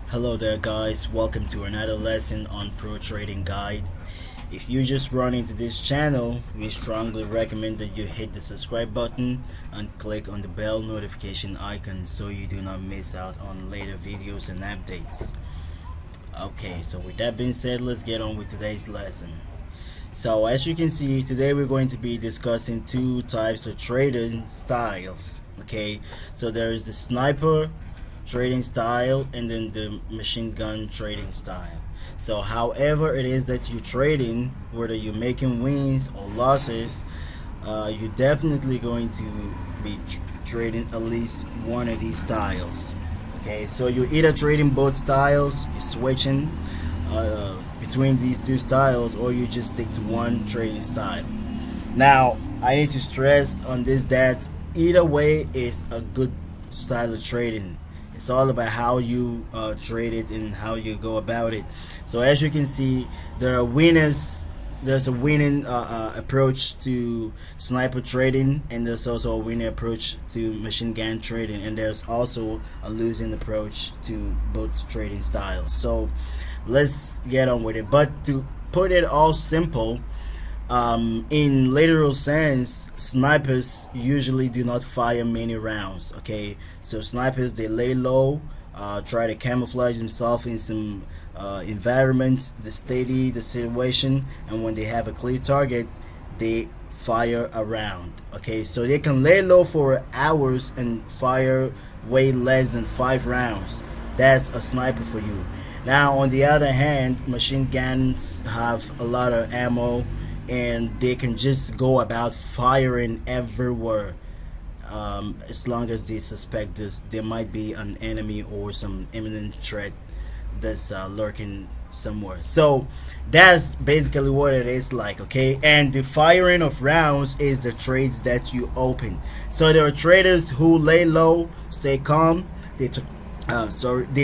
Hello there guys, welcome to another lesson on Pro Trading Guide. If you just run into this channel, we strongly recommend that you hit the subscribe button and click on the bell notification icon so you do not miss out on later videos and updates. Okay, so with that being said, let's get on with today's lesson. So as you can see, today we're going to be discussing two types of trading styles. Okay, so there is the sniper trading style and then the machine gun trading style. So however it is that you're trading, whether you're making wins or losses, you're definitely going to be trading at least one of these styles. Okay, so you're either trading both styles, you're switching between these two styles, or you just stick to one trading style. Now I need to stress on this that either way is a good style of trading. It's all about how you trade it and how you go about it. So as you can see, there are winners. There's a winning approach to sniper trading, and there's also a winning approach to machine gun trading, and there's also a losing approach to both trading styles. So let's get on with it. But to put it all simple, in literal sense, snipers usually do not fire many rounds. Okay, so snipers, they lay low, try to camouflage themselves in some environment, to steady the situation, and when they have a clear target, they fire a round. Okay, so they can lay low for hours and fire way less than 5 rounds. That's a sniper for you. Now on the other hand, machine guns have a lot of ammo, and they can just go about firing everywhere, as long as they suspect there might be an enemy or some imminent threat that's lurking somewhere. So that's basically what it is like. Okay, and the firing of rounds is the trades that you open. So there are traders who lay low, stay calm, they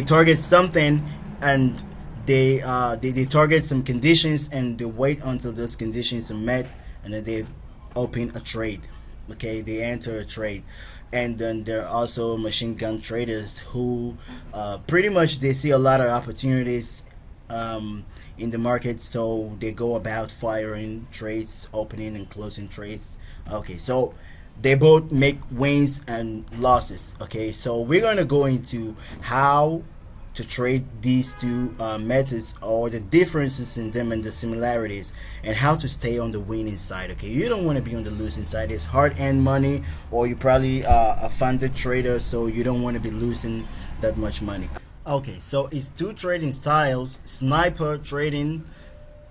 target something, and they target some conditions, and they wait until those conditions are met, and then they open a trade. Okay, they enter a trade. And then there are also machine gun traders who pretty much they see a lot of opportunities in the market, so they go about firing trades, opening and closing trades. Okay, so they both make wins and losses. Okay, so we're going to go into how to trade these two methods, or the differences in them and the similarities, and how to stay on the winning side. Okay, you don't want to be on the losing side. It's hard-earned money, or you probably a funded trader, so you don't want to be losing that much money. Okay, so it's two trading styles: sniper trading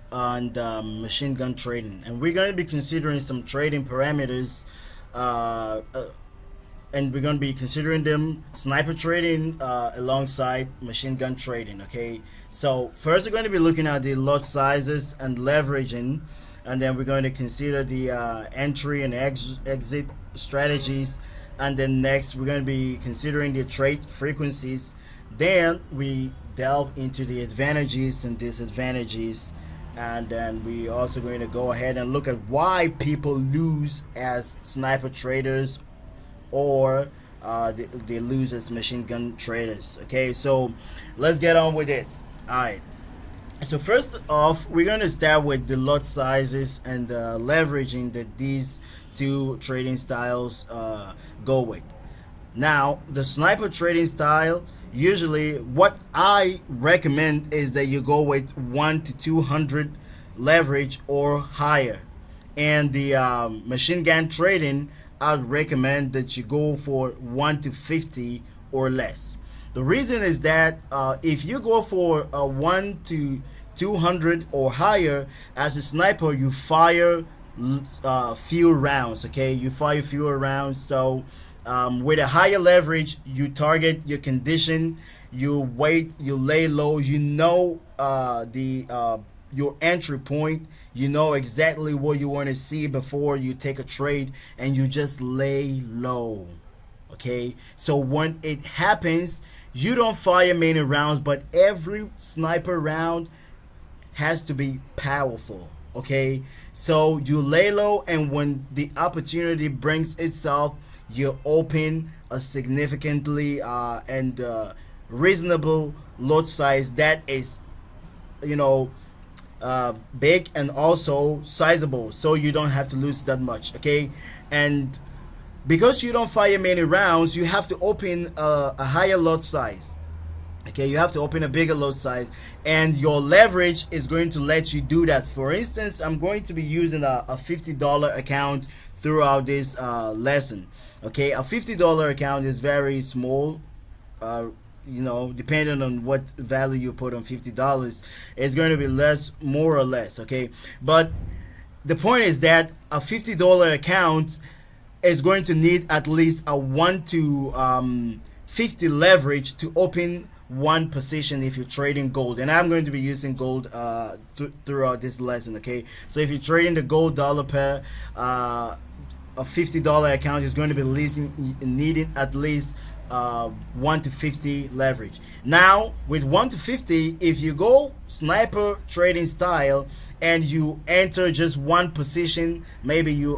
and machine gun trading, and we're going to be considering some trading parameters, and we're going to be considering them: sniper trading alongside machine gun trading. Okay, so first we're going to be looking at the lot sizes and leveraging, and then we're going to consider the entry and exit strategies, and then next we're going to be considering the trade frequencies. Then we delve into the advantages and disadvantages, and then we also going to go ahead and look at why people lose as sniper traders, or they lose as machine gun traders. Okay, so let's get on with it. Alright, so first off, we're going to start with the lot sizes and leveraging that these two trading styles go with. Now the sniper trading style, usually what I recommend is that you go with 1 to 200 leverage or higher, and the machine gun trading, I'd recommend that you go for 1 to 50 or less. The reason is that if you go for a 1 to 200 or higher, as a sniper, you fire fewer rounds. Okay, you fire fewer rounds. So with a higher leverage, you target your condition, you wait, you lay low, you know your entry point, you know exactly what you want to see before you take a trade, and you just lay low. Okay, so when it happens, you don't fire many rounds, but every sniper round has to be powerful. Okay, so you lay low, and when the opportunity brings itself, you open a significantly and reasonable lot size that is, you know, big and also sizable, so you don't have to lose that much. Okay, and because you don't fire many rounds, you have to open a higher lot size. Okay, you have to open a bigger lot size, and your leverage is going to let you do that. For instance, I'm going to be using a $50 account throughout this lesson. Okay, a $50 account is very small. You know, depending on what value you put on $50, it's going to be less, more or less. Okay, but the point is that a $50 account is going to need at least a 1 to 50 leverage to open one position if you're trading gold. And I'm going to be using gold throughout this lesson. Okay, so if you're trading the gold dollar pair, a $50 account is going to be needing at least 1 to 50 leverage. Now with 1 to 50, if you go sniper trading style and you enter just one position, maybe you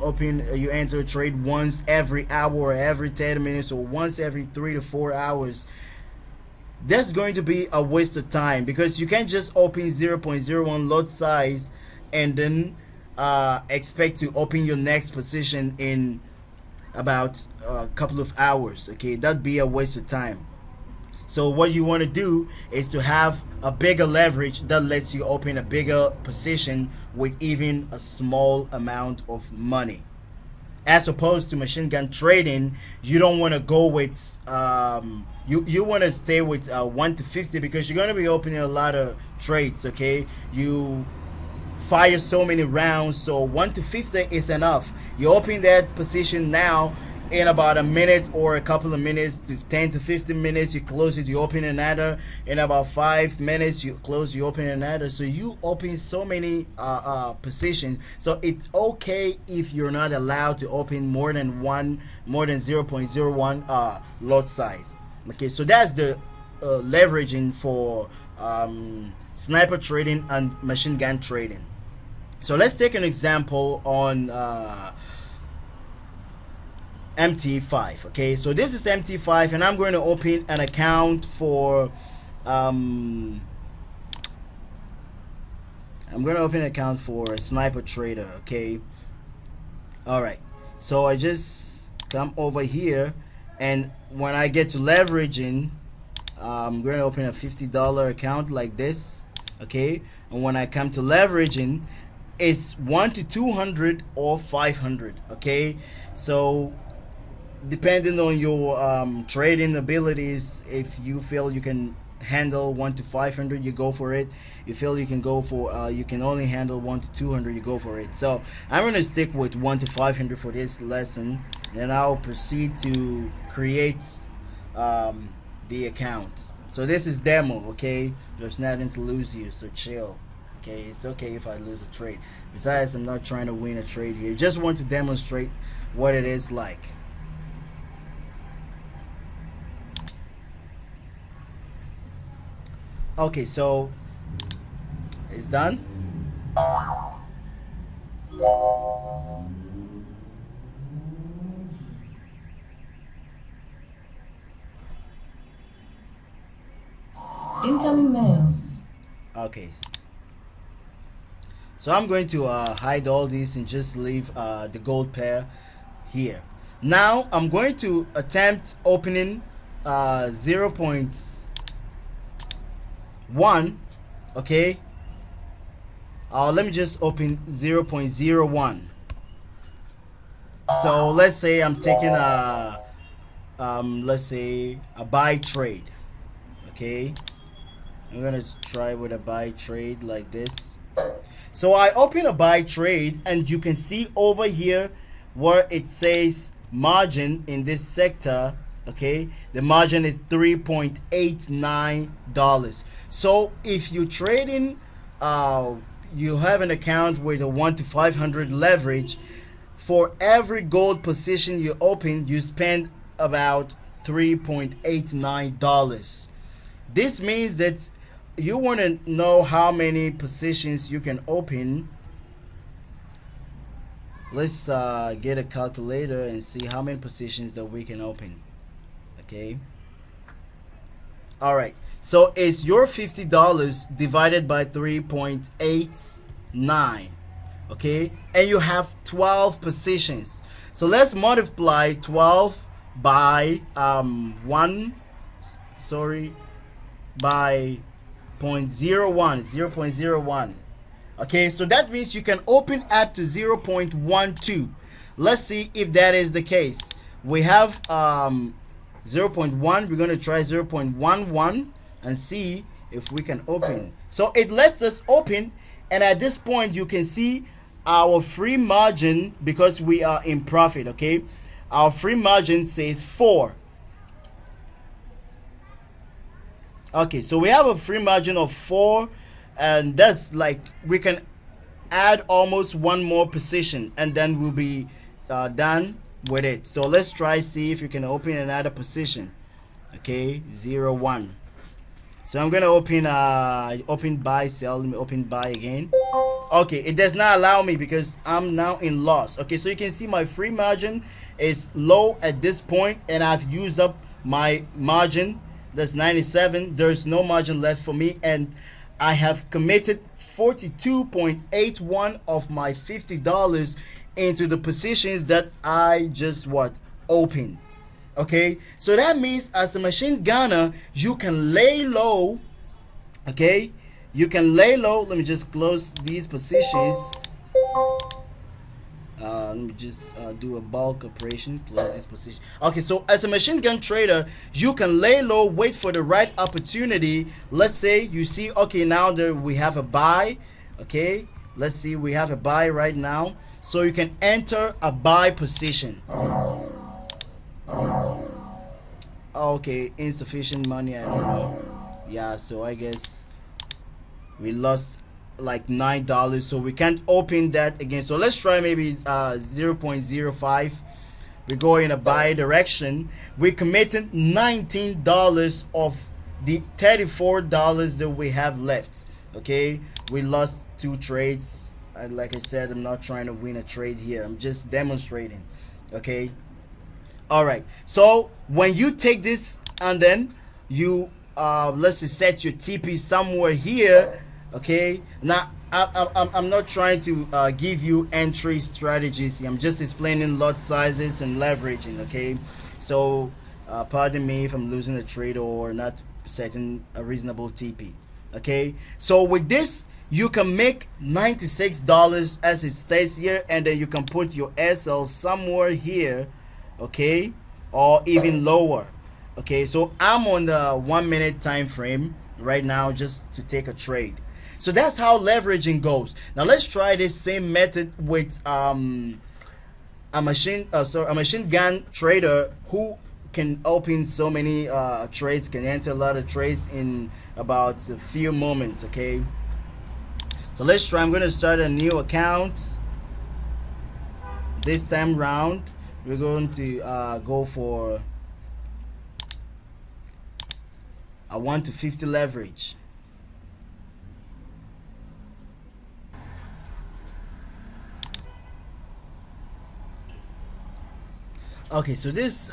enter a trade once every hour or every 10 minutes or once every 3 to 4 hours, that's going to be a waste of time, because you can't just open 0.01 lot size and then expect to open your next position in about a couple of hours. Okay, that'd be a waste of time. So what you want to do is to have a bigger leverage that lets you open a bigger position with even a small amount of money. As opposed to machine gun trading, you don't want to go with you want to stay with 1 to 50, because you're going to be opening a lot of trades. Okay, you fire so many rounds, so 1 to 50 is enough. You open that position now, in about a minute or a couple of minutes to 10 to 15 minutes, you close it, you open another. In about 5 minutes, you close, you open another. So you open so many positions. So it's okay if you're not allowed to open more than 0.01 lot size. Okay, so that's the leveraging for sniper trading and machine gun trading. So let's take an example on MT5. Okay, so this is MT5, and I'm going to open an account for I'm going to open an account for Sniper Trader. Okay, all right, so I just come over here, and when I get to leveraging, I'm going to open a $50 account like this. Okay, and when I come to leveraging, it's 1 to 200 or 500. Okay, so depending on your trading abilities, if you feel you can handle 1 to 500, you go for it. You feel you can go for you can only handle 1 to 200, you go for it. So I'm going to stick with 1 to 500 for this lesson, and I'll proceed to create the account. So this is demo. Okay, there's nothing to lose here, so chill. Okay, it's okay if I lose a trade. Besides, I'm not trying to win a trade here, just want to demonstrate what it is like. Okay, so it's done. Incoming mail. Okay, so I'm going to hide all these and just leave the gold pair here. Now I'm going to attempt opening 0.1. okay, let me just open 0.01. so let's say I'm taking a let's say a buy trade. Okay, I'm gonna try with a buy trade like this. So I open a buy trade, and you can see over here where it says margin in this sector. Okay, the margin is $3.89. So if you're trading, you have an account with a 1 to 500 leverage, for every gold position you open, you spend about $3.89. This means that you want to know how many positions you can open. Let's get a calculator and see how many positions that we can open. Okay, All right. So it's your $50 divided by 3.89. Okay, and you have 12 positions. So let's multiply 12 by 0.01. Okay, so that means you can open up to 0.12. Let's see if that is the case. We have 0.1. We're going to try 0.11 and see if we can open. So it lets us open, and at this point you can see our free margin, because we are in profit. Okay, our free margin says 4. Okay, so we have a free margin of 4, and that's like we can add almost one more position, and then we'll be done with it. So let's try see if you can open another position. Okay, 0.1. So I'm gonna open buy, sell. Let me open buy again. Okay, it does not allow me because I'm now in loss. Okay, so you can see my free margin is low at this point, and I've used up my margin. That's 97. There's no margin left for me, and I have committed 42.81 of my $50 into the positions that I just opened. Okay, so that means as a machine gunner, you can lay low. Okay, you can lay low. Let me just close these positions. Let me just do a bulk operation. Close this position. Okay, so as a machine gun trader, you can lay low, wait for the right opportunity. Let's say you see, okay, now that we have a buy. Okay, let's see, we have a buy right now. So you can enter a buy position. Okay, insufficient money, I don't know. Yeah, so I guess we lost like $9, so we can't open that again. So let's try maybe 0.05. We go in a buy direction. We committed $19 of the $34 that we have left. Okay, we lost 2 trades. Like I said, I'm not trying to win a trade here, I'm just demonstrating. Okay, all right, so when you take this and then you let's just set your TP somewhere here. Okay, now I'm not trying to give you entry strategies. I'm just explaining lot sizes and leveraging. Okay, so pardon me if I'm losing a trade or not setting a reasonable TP. Okay, so with this you can make $96 as it stays here, and then you can put your SL somewhere here. Okay, or even lower. Okay, so I'm on the 1 minute time frame right now just to take a trade. So that's how leveraging goes. Now let's try this same method with a machine gun trader who can open so many trades, can enter a lot of trades in about a few moments. Okay, so let's try. I'm going to start a new account. This time round we're going to go for a 1 to 50 leverage. Okay, so this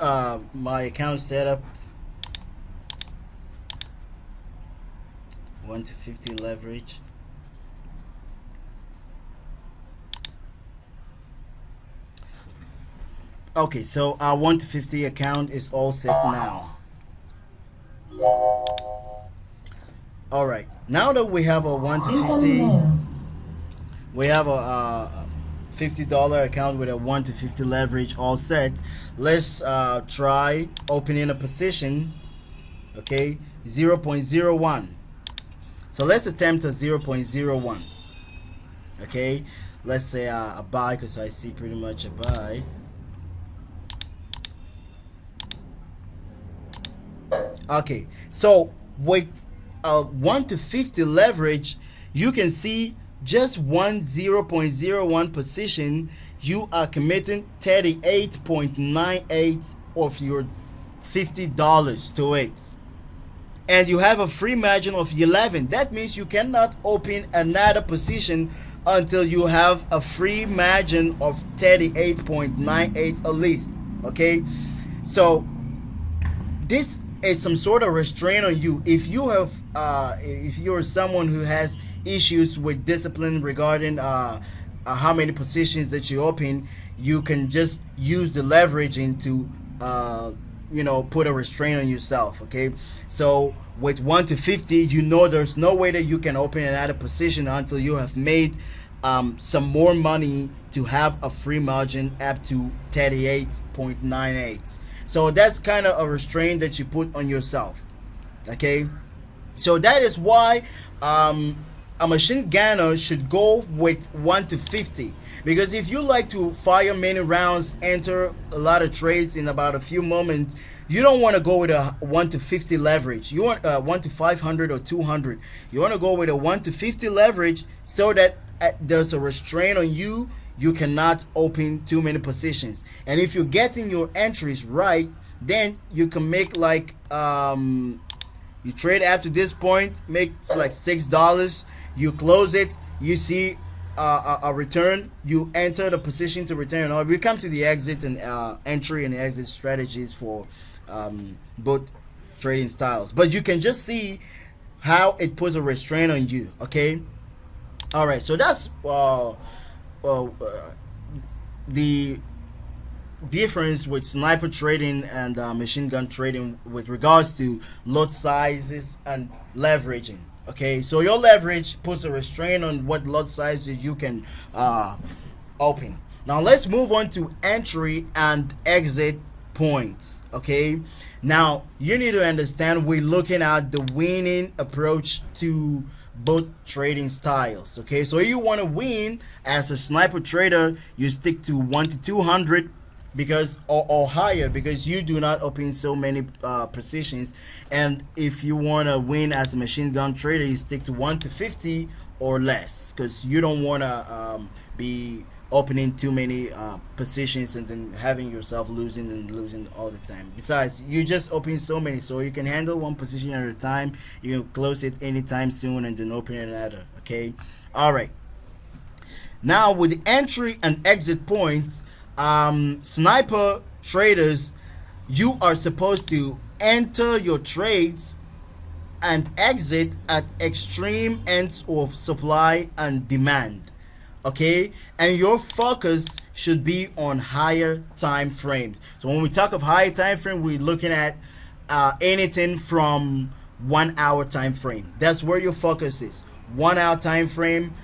my account setup, 1 to 50 leverage. Okay, so our 1 to 50 account is all set now. All right, now that we have a 1 to 50, we have a $50 account with a 1 to 50 leverage all set. Let's try opening a position. Okay, 0.01. So let's attempt a 0.01. Okay, let's say a buy, because I see pretty much a buy. Okay, so with a 1 to 50 leverage, you can see just one 0.01 position, you are committing 38.98 of your $50 to it, and you have a free margin of 11. That means you cannot open another position until you have a free margin of 38.98 at least. Okay, so this it's some sort of restraint on you. If you have if you're someone who has issues with discipline regarding how many positions that you open, you can just use the leveraging to put a restraint on yourself. Okay, so with 1 to 50, you know there's no way that you can open another position until you have made some more money to have a free margin up to 38.98. So that's kind of a restraint that you put on yourself. Okay, so that is why a machine gunner should go with 1 to 50, because if you like to fire many rounds, enter a lot of trades in about a few moments, you don't want to go with a 1 to 50 leverage. You want 1 to 500 or 200. You want to go with a 1 to 50 leverage so that there's a restraint on you. You cannot open too many positions, and if you're getting your entries right, then you can make like you trade up to this point, make like $6. You close it, you see a return, you enter the position to return. Or we come to the exit and entry and exit strategies for both trading styles, but you can just see how it puts a restraint on you. Okay, all right, so that's the difference with sniper trading and machine gun trading with regards to lot sizes and leveraging. Okay, so your leverage puts a restraint on what lot sizes you can open. Now let's move on to entry and exit points. Okay, now you need to understand we're looking at the winning approach to both trading styles. Okay, so you want to win as a sniper trader, you stick to 1 to 200 because or higher, because you do not open so many positions. And if you want to win as a machine gun trader, you stick to 1 to 50 or less, because you don't want to be opening too many positions and then having yourself losing all the time. Besides, you just open so many, so you can handle one position at a time. You can close it anytime soon and then open another. Okay, all right. Now with the entry and exit points, sniper traders, you are supposed to enter your trades and exit at extreme ends of supply and demand. Okay, and your focus should be on higher time frames. So when we talk of higher time frame, we're looking at anything from 1 hour time frame. That's where your focus is. 1 hour time frame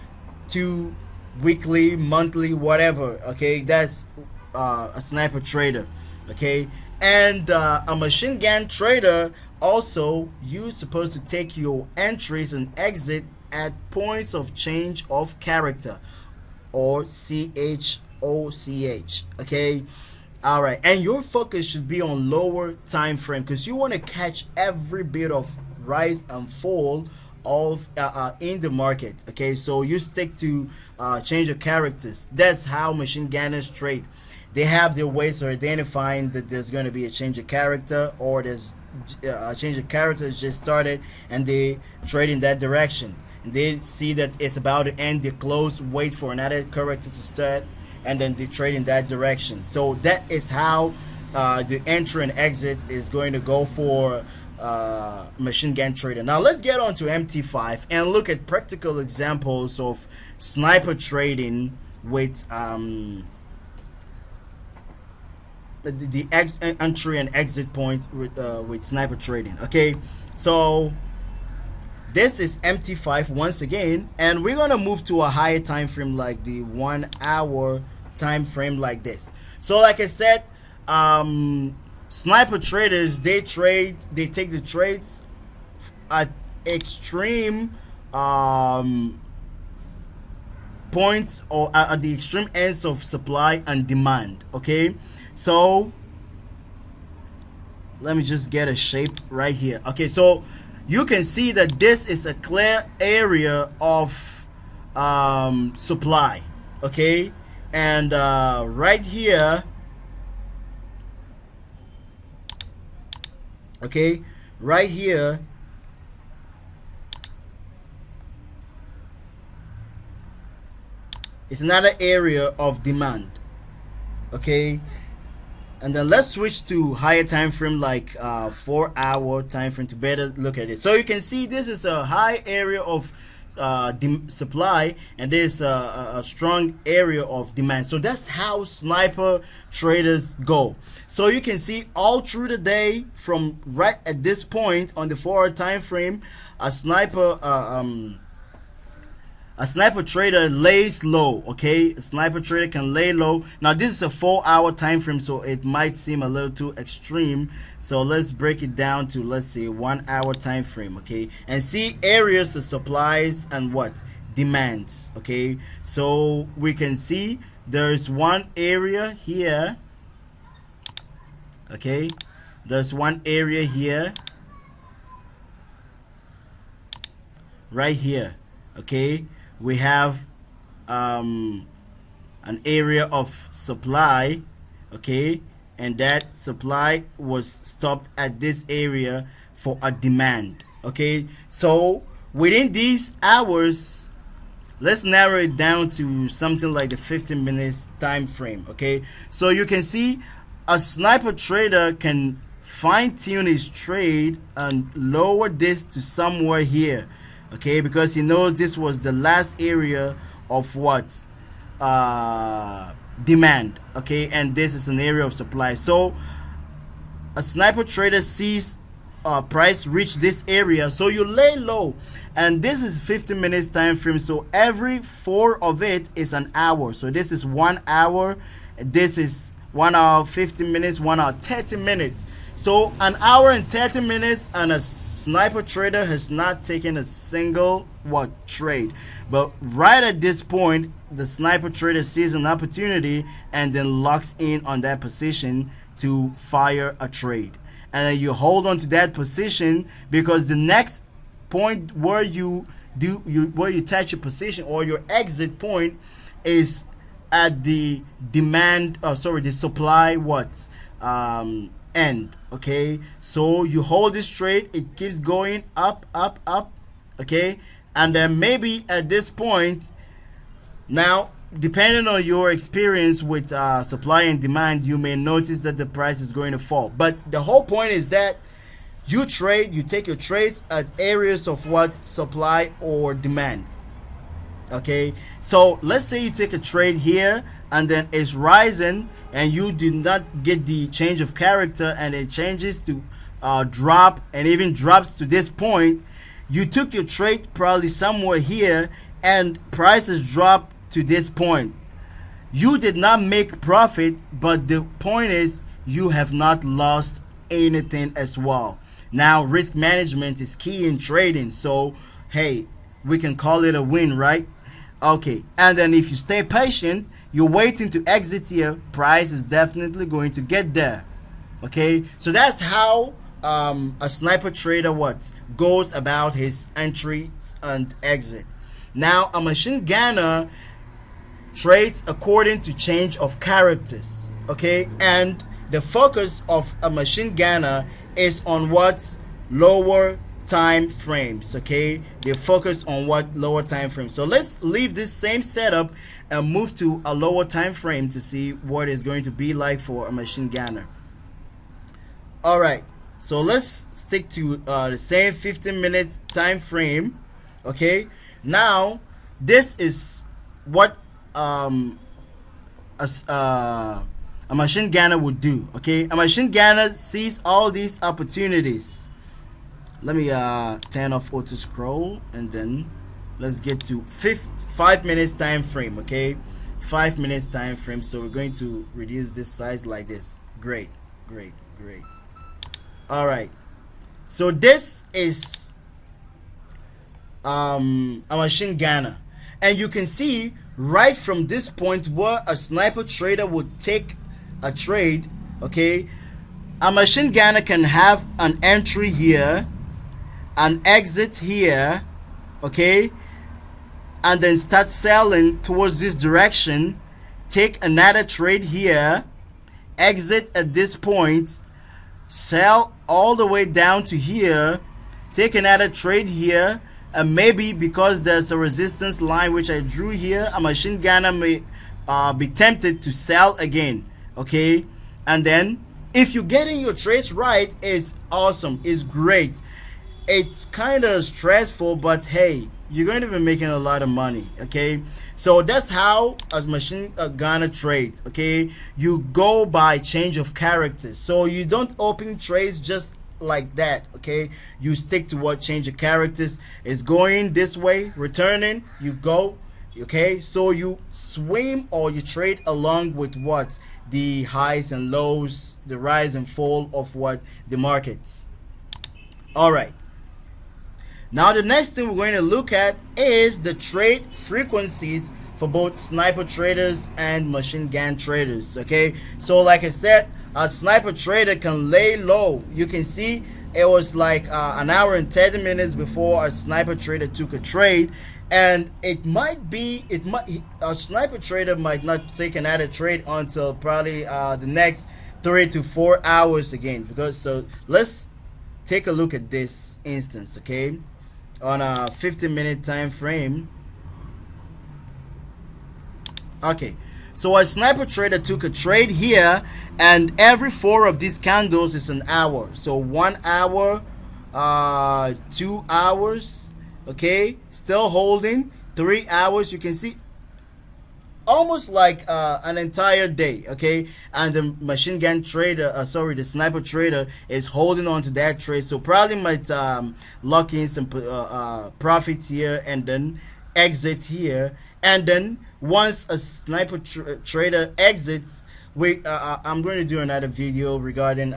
to weekly, monthly, whatever. Okay, that's a sniper trader. Okay, and a machine gun trader, also you're supposed to take your entries and exit at points of change of character, or CHOCH. Okay, all right, and your focus should be on lower time frame, because you want to catch every bit of rise and fall of in the market. Okay, so you stick to change of characters. That's how machine gunners trade. They have their ways of identifying that there's going to be a change of character, or there's a change of character has just started, and they trade in that direction. They see that it's about to end, they close, wait for another character to start, and then they trade in that direction. So that is how the entry and exit is going to go for machine gun trader. Now let's get on to MT5 and look at practical examples of sniper trading with the entry and exit point with sniper trading. Okay, so this is MT5 once again, and we're gonna move to a higher time frame, like the 1 hour time frame, like this. So like I said, sniper traders, they take the trades at extreme points, or at the extreme ends of supply and demand. Okay, so let me just get a shape right here. Okay, so you can see that this is a clear area of supply. Okay, and right here, okay, right here is another area of demand. Okay, And then let's switch to higher time frame, like 4-hour time frame, to better look at it. So you can see this is a high area of supply, and there's a strong area of demand. So that's how sniper traders go. So you can see all through the day, from right at this point on the 4-hour time frame, a sniper trader lays low. Okay, a sniper trader can lay low. Now this is a 4-hour time frame, so it might seem a little too extreme. So let's break it down to, let's say, 1-hour time frame. Okay, and see areas of supplies and what demands. Okay, so we can see there's one area here. Okay, there's one area here, right here. Okay, we have an area of supply. Okay, and that supply was stopped at this area for a demand. Okay, so within these hours, let's narrow it down to something like the 15 minutes time frame. Okay, so you can see a sniper trader can fine-tune his trade and lower this to somewhere here. Okay, because he knows this was the last area of what demand. Okay, and this is an area of supply. So a sniper trader sees price reach this area, so you lay low, and this is 15 minutes time frame. So every 4 of it is an hour. So this is 1 hour, this is 1 hour 15 minutes, 1 hour 30 minutes. So an hour and 30 minutes, and a sniper trader has not taken a single trade. But right at this point, the sniper trader sees an opportunity and then locks in on that position to fire a trade. And then you hold on to that position, because the next point where you touch your position or your exit point is at the the supply end. Okay, so you hold this trade, it keeps going up, up, up. Okay, and then maybe at this point, now depending on your experience with supply and demand, you may notice that the price is going to fall. But the whole point is that you take your trades at areas of supply or demand. Okay, so let's say you take a trade here and then it's rising, and you did not get the change of character, and it changes to drop, and even drops to this point. You took your trade probably somewhere here, and prices drop to this point. You did not make profit, but the point is you have not lost anything as well. Now risk management is key in trading, so hey, we can call it a win, right? Okay, and then if you stay patient, you're waiting to exit here, price is definitely going to get there. Okay, so that's how a sniper trader goes about his entry and exit. Now a machine gunner trades according to change of characters. Okay, and the focus of a machine gunner is on lower time frames. Okay, they focus on lower time frames. So let's leave this same setup and move to a lower time frame to see what it's going to be like for a machine gunner. All right, so let's stick to the same 15 minutes time frame. Okay, now this is what a machine gunner would do. Okay, a machine gunner sees all these opportunities. Let me turn off auto scroll, and then let's get to 5 minutes time frame. Okay, 5 minutes time frame. So we're going to reduce this size like this. Great. All right, so this is a machine gunner, and you can see right from this point where a sniper trader would take a trade. Okay, a machine gunner can have an entry here, an exit here, okay, and then start selling towards this direction, take another trade here, exit at this point, sell all the way down to here, take another trade here, and maybe because there's a resistance line which I drew here, a machine gunner may be tempted to sell again. Okay, And then if you're getting your trades right, it's awesome, it's great. It's kind of stressful, but hey, you're going to be making a lot of money. Okay, so that's how a machine gonna trade. Okay, you go by change of characters, so you don't open trades just like that. Okay, you stick to what change of characters is going this way, returning, you go. Okay, so you swim or you trade along with what the highs and lows, the rise and fall of what the markets. All right, now the next thing we're going to look at is the trade frequencies for both sniper traders and machine gun traders. Okay, so like I said, a sniper trader can lay low. You can see it was like an hour and 30 minutes before a sniper trader took a trade, and a sniper trader might not take another trade until probably the next 3 to 4 hours again. Because so let's take a look at this instance. Okay, on a 15-minute time frame. Okay, so a sniper trader took a trade here, and every 4 of these candles is an hour. So 1 hour, 2 hours, okay, still holding. 3 hours, you can see almost like an entire day. Okay, and the machine gun trader, the sniper trader is holding on to that trade, so probably might lock in some profits here and then exit here. And then once a sniper trader exits, I'm going to do another video regarding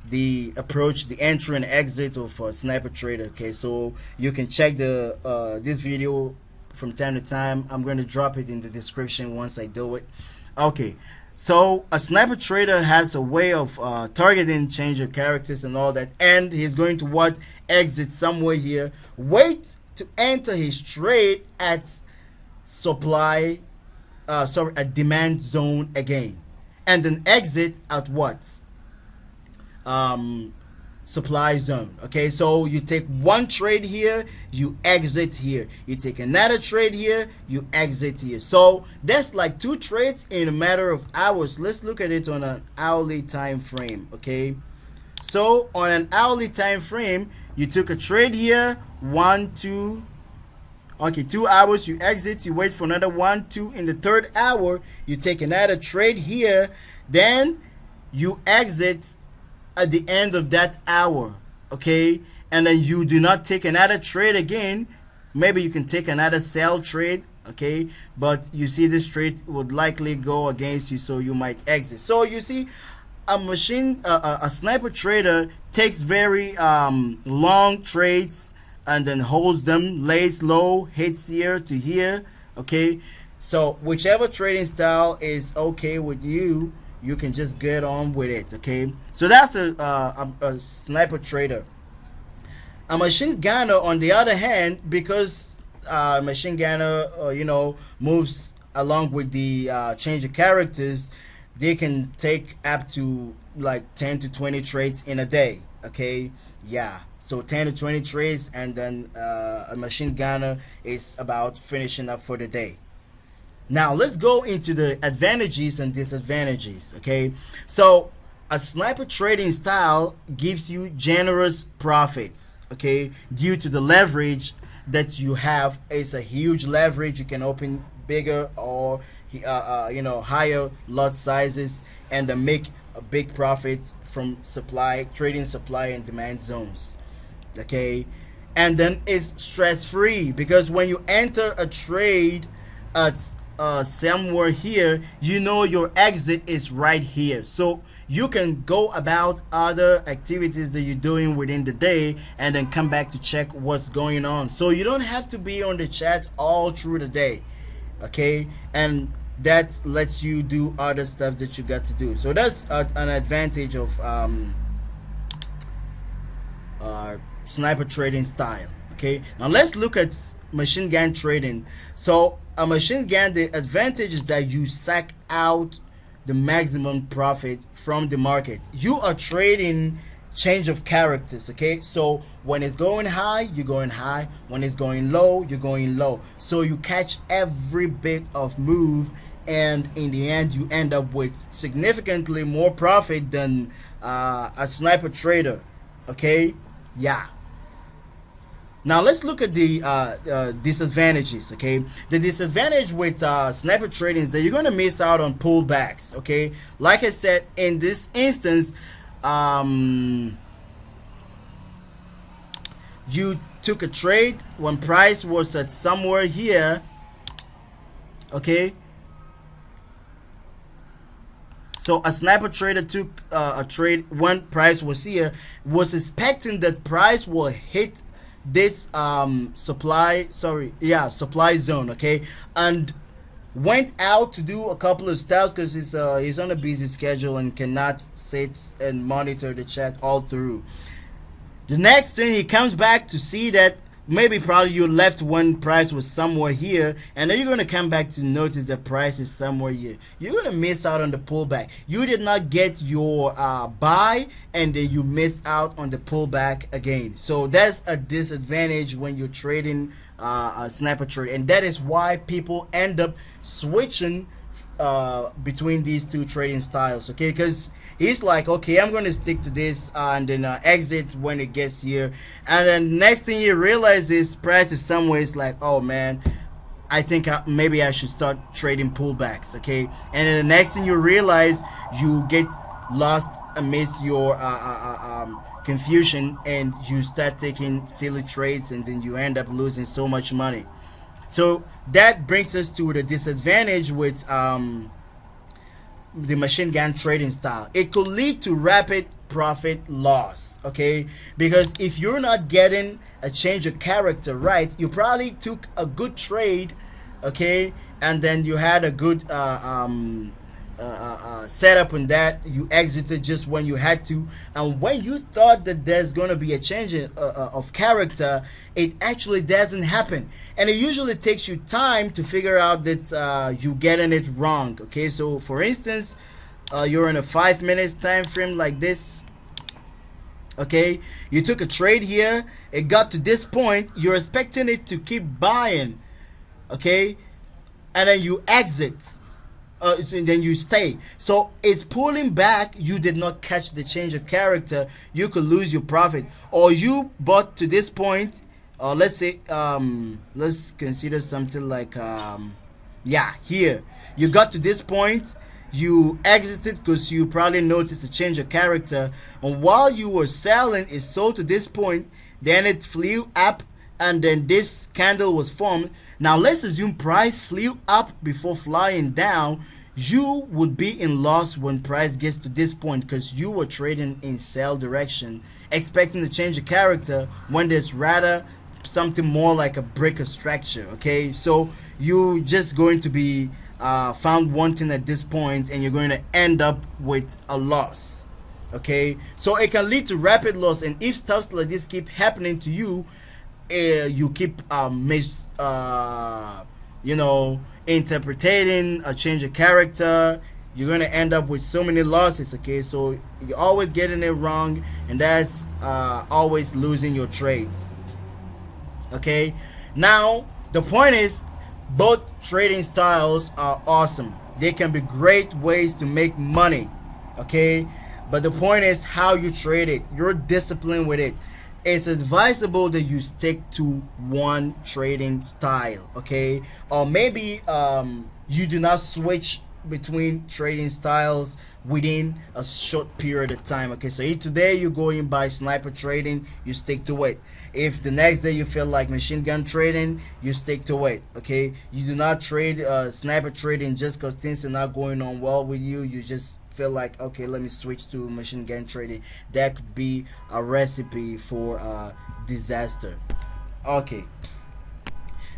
the approach, the entry and exit of a sniper trader. Okay, so you can check the this video from time to time. I'm going to drop it in the description once I do it. Okay, so a sniper trader has a way of targeting change of characters and all that, and he's going to what exit somewhere here, wait to enter his trade at a demand zone again, and then exit at what supply zone. Okay, so you take one trade here, you exit here, you take another trade here, you exit here. So that's like 2 trades in a matter of hours. Let's look at it on an hourly time frame. Okay, so on an hourly time frame, you took a trade here, 1 2, okay, 2 hours, you exit, you wait for another 1 2. In the 3rd hour, you take another trade here, then you exit at the end of that hour. Okay, and then you do not take another trade again. Maybe you can take another sell trade. Okay, but you see this trade would likely go against you, so you might exit. So you see, a sniper trader takes very long trades and then holds them, lays low, hits here to here. Okay, so whichever trading style is okay with you, you can just get on with it. Okay, so that's a sniper trader. A machine gunner, on the other hand, because machine gunner moves along with the change of characters, they can take up to like 10 to 20 trades in a day. Okay, yeah, so 10 to 20 trades, and then a machine gunner is about finishing up for the day. Now let's go into the advantages and disadvantages. Okay, so a sniper trading style gives you generous profits. Okay, due to the leverage that you have. It's a huge leverage. You can open bigger or higher lot sizes and make a big profits from trading supply and demand zones. Okay, and then it's stress free, because when you enter a trade at somewhere here, your exit is right here, so you can go about other activities that you're doing within the day and then come back to check what's going on. So you don't have to be on the chat all through the day. Okay, and that lets you do other stuff that you got to do. So that's an advantage of sniper trading style. Okay, now let's look at machine gun trading. So a machine gun, the advantage is that you suck out the maximum profit from the market. You are trading change of characters. Okay, so when it's going high, you're going high. When it's going low, you're going low. So you catch every bit of move and in the end you end up with significantly more profit than a sniper trader. Okay, yeah. Now let's look at the disadvantages. Okay, the disadvantage with sniper trading is that you're gonna miss out on pullbacks. Okay, like I said, in this instance, you took a trade when price was at somewhere here. Okay, so a sniper trader took a trade when price was here, was expecting that price will hit this supply zone. Okay, and went out to do a couple of styles because he's on a busy schedule and cannot sit and monitor the chart all through. The next thing, he comes back to see that maybe probably you left when price was somewhere here, and then you're going to come back to notice that price is somewhere here. You're going to miss out on the pullback. You did not get your buy, and then you miss out on the pullback again. So that's a disadvantage when you're trading a sniper trade, and that is why people end up switching between these two trading styles. Okay, because he's like, okay, I'm gonna stick to this and then exit when it gets here, and then next thing you realize is price is somewhere. It's like, oh man, I think maybe I should start trading pullbacks. Okay, and then the next thing you realize, you get lost amidst your confusion, and you start taking silly trades, and then you end up losing so much money. So that brings us to the disadvantage with the machine gun trading style. It could lead to rapid profit loss. Okay, because if you're not getting a change of character right, you probably took a good trade, okay, and then you had a good setup in that you exited just when you had to, and when you thought that there's going to be a change of character, it actually doesn't happen, and it usually takes you time to figure out that you're getting it wrong. Okay, so for instance, you're in a 5 minutes time frame like this. Okay, you took a trade here, it got to this point, you're expecting it to keep buying, okay, and then you exit, and then you stay. So it's pulling back. You did not catch the change of character. You could lose your profit. Or you bought to this point. Let's say, let's consider something like, here. You got to this point. You exited because you probably noticed a change of character. And while you were selling, it sold to this point. Then it flew up, and then this candle was formed. Now let's assume price flew up before flying down. You would be in loss when price gets to this point because you were trading in sell direction, expecting to change the character when there's rather something more like a break of structure. Okay, so you just going to be found wanting at this point, and you're going to end up with a loss. Okay, so it can lead to rapid loss, and if stuff like this keep happening to you, you keep interpreting a change of character, you're going to end up with so many losses. Okay, so you're always getting it wrong, and that's always losing your trades. Okay, now the point is, both trading styles are awesome. They can be great ways to make money. Okay, but the point is how you trade it, your discipline with it. It's advisable that you stick to one trading style, okay? Or maybe you do not switch between trading styles within a short period of time. Okay, so if today you're going by sniper trading, you stick to it. If the next day you feel like machine gun trading, you stick to it. Okay, you do not trade sniper trading just because things are not going on well with you. You just feel like, okay, let me switch to machine gun trading. That could be a recipe for disaster. Okay,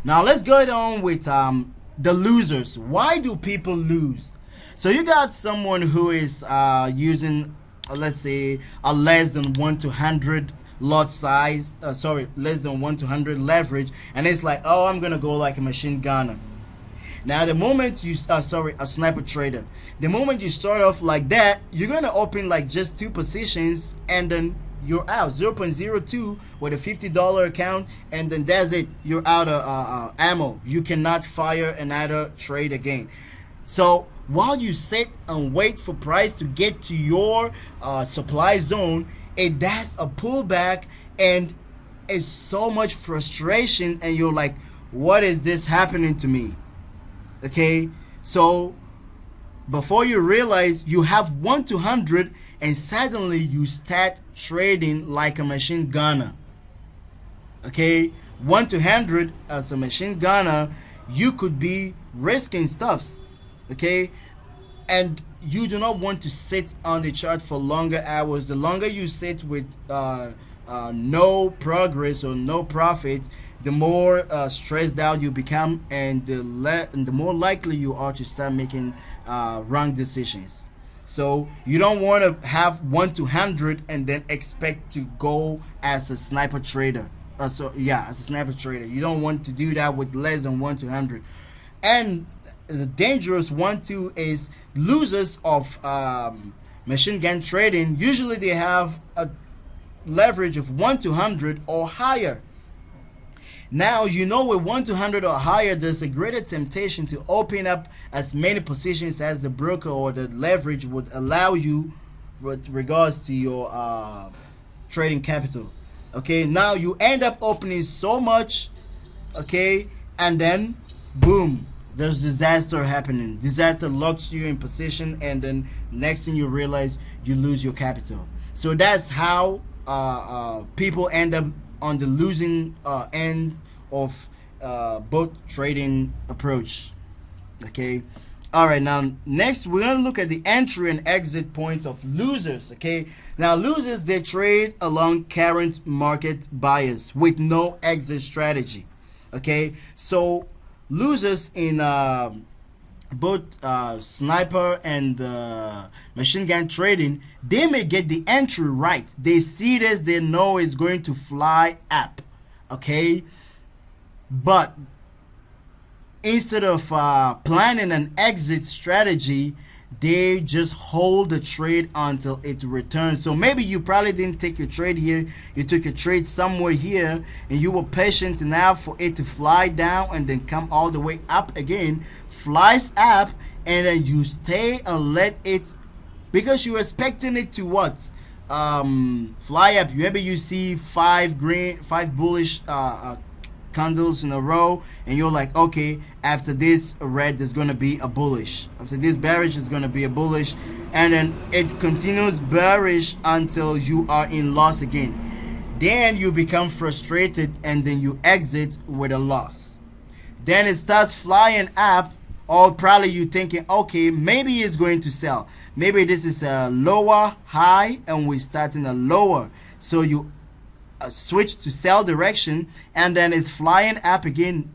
now let's go on with the losers. Why do people lose? So you got someone who is using let's say a less than 1 to 100 lot size, less than 1 to 100 leverage, and it's like, oh, I'm gonna go like a machine gunner. Now the moment you a sniper trader, the moment you start off like that, you're gonna open like just 2 positions, and then you're out 0.02 with a $50 account, and then that's it. You're out of ammo. You cannot fire another trade again. So while you sit and wait for price to get to your supply zone, it does a pullback, and it's so much frustration, and you're like, what is this happening to me? Okay, so before you realize, you have 1 to 100, and suddenly you start trading like a machine gunner. Okay, 1 to 100 as a machine gunner, you could be risking stuffs. Okay, and you do not want to sit on the chart for longer hours. The longer you sit with no progress or no profits, the more stressed out you become, and the more likely you are to start making wrong decisions. So you don't want to have 1 to 100 and then expect to go as a sniper trader. As a sniper trader. You don't want to do that with less than 1 to 100. And the dangerous one too is losers of machine gun trading. Usually they have a leverage of 1 to 100 or higher. Now, with 1 to 100 or higher, there's a greater temptation to open up as many positions as the broker or the leverage would allow you with regards to your trading capital. Okay, now you end up opening so much, okay, and then boom, there's disaster happening. Disaster locks you in position, and then next thing you realize, you lose your capital. So that's how people end up on the losing end of both trading approach. Okay, all right, now next we're going to look at the entry and exit points of losers. Okay, now losers, they trade along current market bias with no exit strategy. Okay, so losers in both sniper and machine gun trading, they may get the entry right. They see this, they know it's going to fly up. Okay, but instead of planning an exit strategy, they just hold the trade until it returns. So maybe you probably didn't take your trade here, you took a trade somewhere here, and you were patient enough for it to fly down and then come all the way up again, flies up, and then you stay and let it, because you're expecting it to what? Fly up. Maybe you see five bullish candles in a row, and you're like, okay, after this red there's going to be a bullish, after this bearish is going to be a bullish, and then it continues bearish until you are in loss again. Then you become frustrated, and then you exit with a loss. Then it starts flying up, or probably you thinking, okay, maybe it's going to sell, maybe this is a lower high and we start in a lower, so you switch to sell direction, and then it's flying up again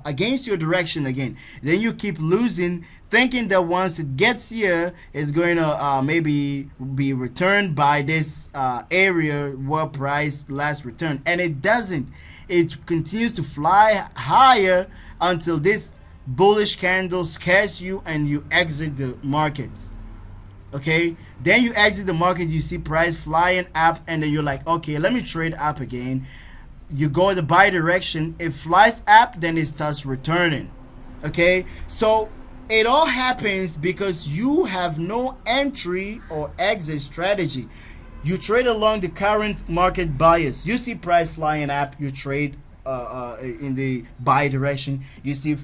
against your direction again. Then you keep losing, thinking that once it gets here, it's going to maybe be returned by this area where price last returned, and it doesn't. It continues to fly higher until this bullish candle scares you and you exit the market. Okay, then you exit the market, you see price flying up, and then you're like, okay, let me trade up again. You go the buy direction, it flies up, then it starts returning. Okay, so it all happens because you have no entry or exit strategy. You trade along the current market bias. You see price flying up, you trade in the buy direction. You see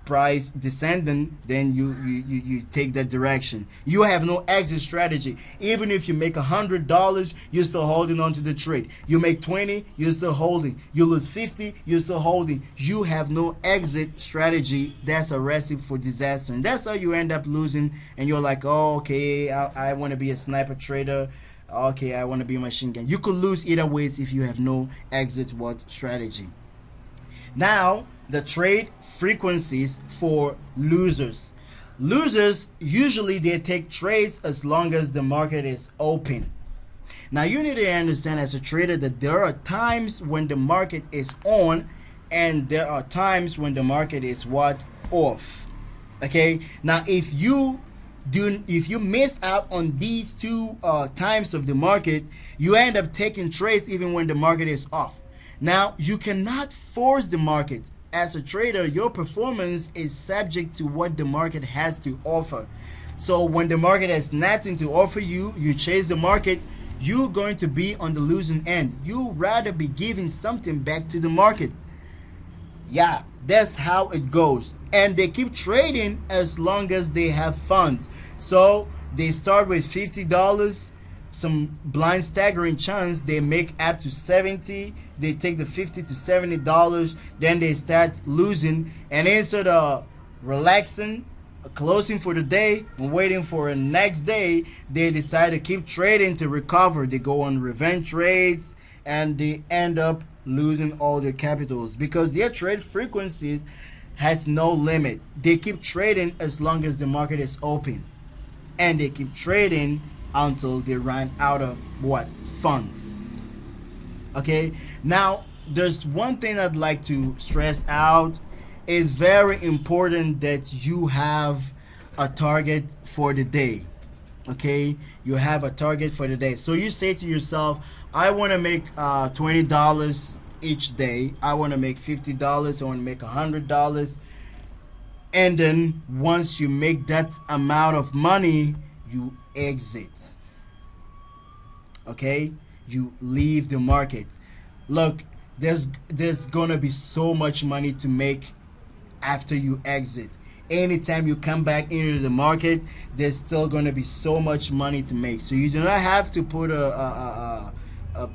price descending, then you take that direction. You have no exit strategy. Even if you make $100, you're still holding on to the trade. You make 20, you're still holding. You lose 50, you're still holding. You have no exit strategy. That's a recipe for disaster, and that's how you end up losing. And you're like, oh, okay, I want to be a sniper trader. Okay, I want to be a machine gun. You could lose either ways if you have no exit strategy. Now, the trade frequencies for losers. Losers, usually they take trades as long as the market is open. Now, you need to understand as a trader that there are times when the market is on, and there are times when the market is off. Okay, now if you miss out on these two times of the market, you end up taking trades even when the market is off. Now, you cannot force the market. as a trader, your performance is subject to what the market has to offer. So when the market has nothing to offer you, you chase the market, you're going to be on the losing end. You rather be giving something back to the market. Yeah, that's how it goes. And they keep trading as long as they have funds. So they start with $50, some blind staggering chance, they make up to 70, they take the $50 to $70, then they start losing, and instead of relaxing, closing for the day and waiting for the next day, they decide to keep trading to recover. They go on revenge trades and they end up losing all their capitals because their trade frequencies has no limit. They keep trading as long as the market is open, and they keep trading until they run out of what? Funds. Okay, now there's one thing I'd like to stress out. It's very important that you have a target for the day. Okay, you have a target for the day. So you say to yourself, I want to make $20 each day. I want to make $50. I want to make $100. And then once you make that amount of money, you exit. Okay, you leave the market. Look, there's gonna be so much money to make after you exit. Anytime you come back into the market, there's still gonna be so much money to make. So you do not have to put a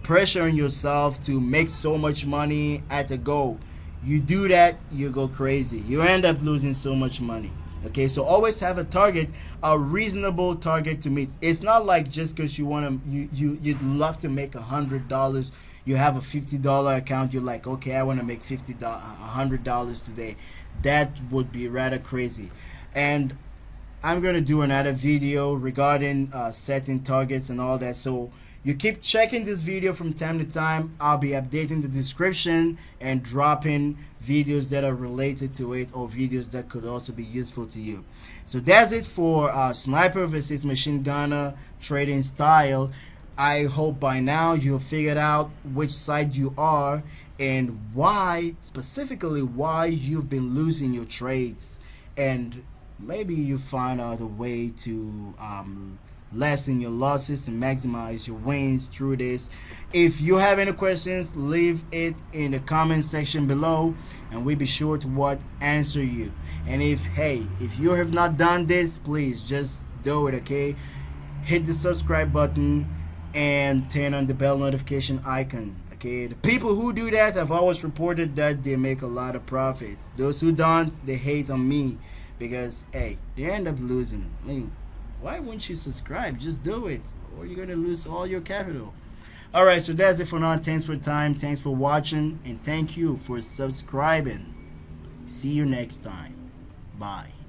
pressure on yourself to make so much money at a go. You do that, you go crazy. You end up losing so much money. Okay, so always have a target, a reasonable target to meet. It's not like just because you want to, you'd love to make $100. You have a $50 account. You're like, okay, I want to make $100 today. That would be rather crazy. And I'm gonna do another video regarding setting targets and all that. So you keep checking this video from time to time. I'll be updating the description and dropping videos that are related to it, or videos that could also be useful to you. So that's it for sniper versus machine gunner trading style. I hope by now you've figured out which side you are and why, specifically why you've been losing your trades, and maybe you find out a way to lessen your losses and maximize your wins through this. If you have any questions, leave it in the comment section below and we'll be sure to answer you. And if you have not done this, please just do it. Okay, hit the subscribe button and turn on the bell notification icon. Okay, the people who do that have always reported that they make a lot of profits. Those who don't, they hate on me because they end up losing. I mean, why wouldn't you subscribe? Just do it, or you're gonna lose all your capital. Alright, so that's it for now. Thanks for your time, thanks for watching, and thank you for subscribing. See you next time. Bye.